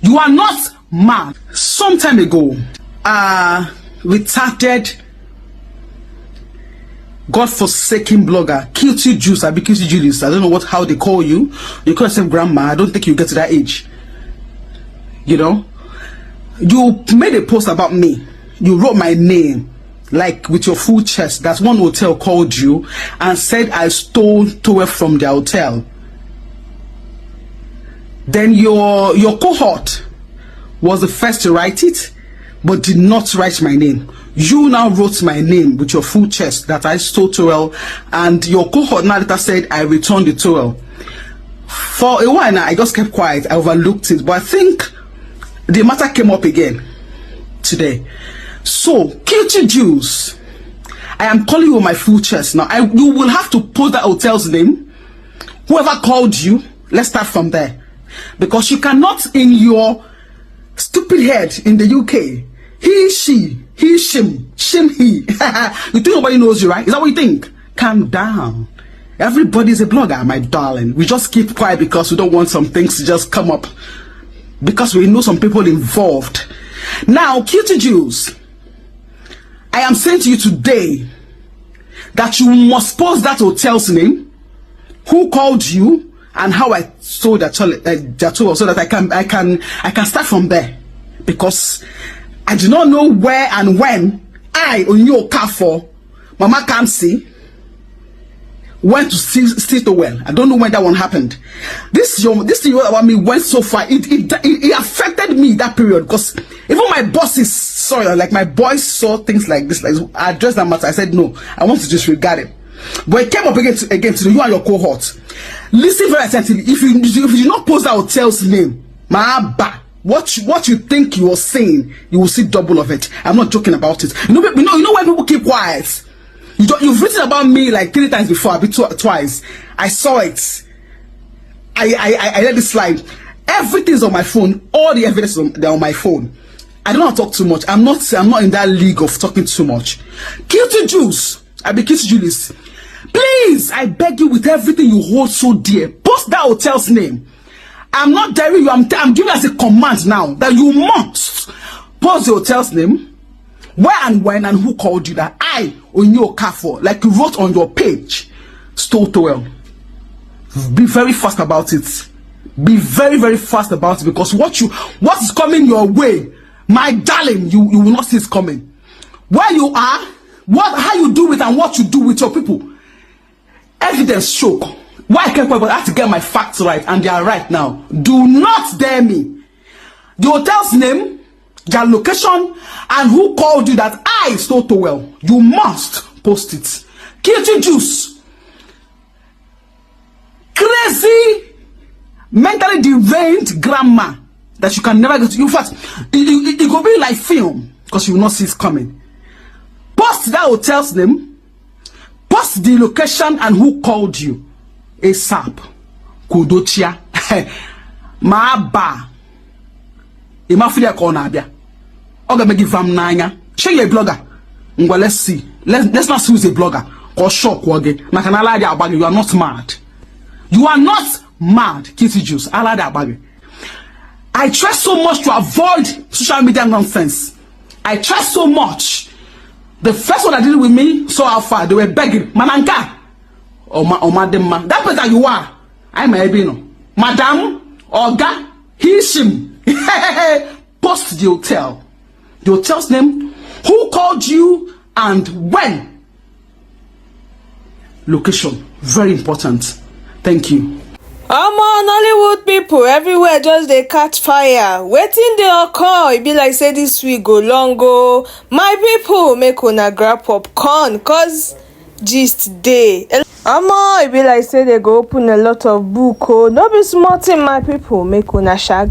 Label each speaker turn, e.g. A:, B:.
A: You are not mad. Some time ago, retarded, God-forsaken blogger, Cutie Jules, Cutie Jules, I don't know how they call you. You call yourself grandma. I don't think you get to that age. You know, you made a post about me. You wrote my name, like with your full chest. That one hotel called you and said I stole tonto from their hotel. Then your cohort was the first to write it, but did not write my name. You now wrote my name with your full chest that I stole tonto, and your cohort now later said I returned the tonto. For a while now, I just kept quiet. I overlooked it, but I think the matter came up again today. So, Cutie Jules, I am calling you with my full chest now. You will have to post that hotel's name. Whoever called you, let's start from there, because you cannot, in your stupid head in the UK, he, she, shim, he. You think nobody knows you, right? Is that what you think? Calm down. Everybody's a blogger, my darling. We just keep quiet because we don't want some things to just come up, because we know some people involved. Now, Cutie Jules, I am saying to you today that you must post that hotel's name, who called you, and how I sold their tonto, so that I can start from there, because I do not know where and when I, Onyinye for Mama can't see, went to see tonto. I don't know when that one happened. This thing about me went so far. It affected me that period, because even my bosses saw it. Like my boys saw things like this. Like I addressed that matter. I said no, I want to disregard it. But it came up again to you and your cohort. Listen very attentively. If you do not post that hotel's name, what you think you are saying, you will see double of it. I'm not joking about it. You know why people keep quiet. You've written about me like 3 times before, twice. I saw it. I let it slide. Everything's on my phone. All the evidence they're on my phone. I don't want to talk too much. I'm not in that league of talking too much. Cutie Jules, Cutie Jules, please, I beg you with everything you hold so dear, post that hotel's name. I'm not daring you. I'm giving us a command now that you must post the hotel's name, where and when and who called you, that I, Onyinye for, like you wrote on your page, stole tonto. Be very fast about it. Be very, very fast about it, because what is coming your way, my darling, you will not see it coming. Where you are, how you do it, and what you do with your people. Evidence show. Why I can't quiet, but I have to get my facts right, and they are right now. Do not dare me. The hotel's name, their location, and who called you that I stole tonto. You must post it. Cutie Jules, crazy, mentally deranged grandma that you can never get to. In fact, it will be like film, because you will not see it coming. Post that hotel's name, post the location and who called you. ASAP. Kudochia. Ma Imafia Konabia. Oga begi vam nanya. Show you a blogger. Well, let's see. Let's not see who's a blogger. Or shock wage. Nakanala dia abagi. You are not mad. You are not mad, Cutie Jules. Ala dia abagi. I try so much to avoid social media nonsense. I try so much. The first one that did it with me, so how far they were begging. Mananka. Or madam, that person you are. I'm a Ebino. Madam, Oga, him. Post the hotel. The hotel's name, who called you, and when. Location, very important. Thank you.
B: Nollywood people everywhere just they catch fire. Waiting they all call. It be like say this week go long go. My people make una grab popcorn, cause gist day. It be like say they go open a lot of book. Oh, no be smart in my people, make una shag.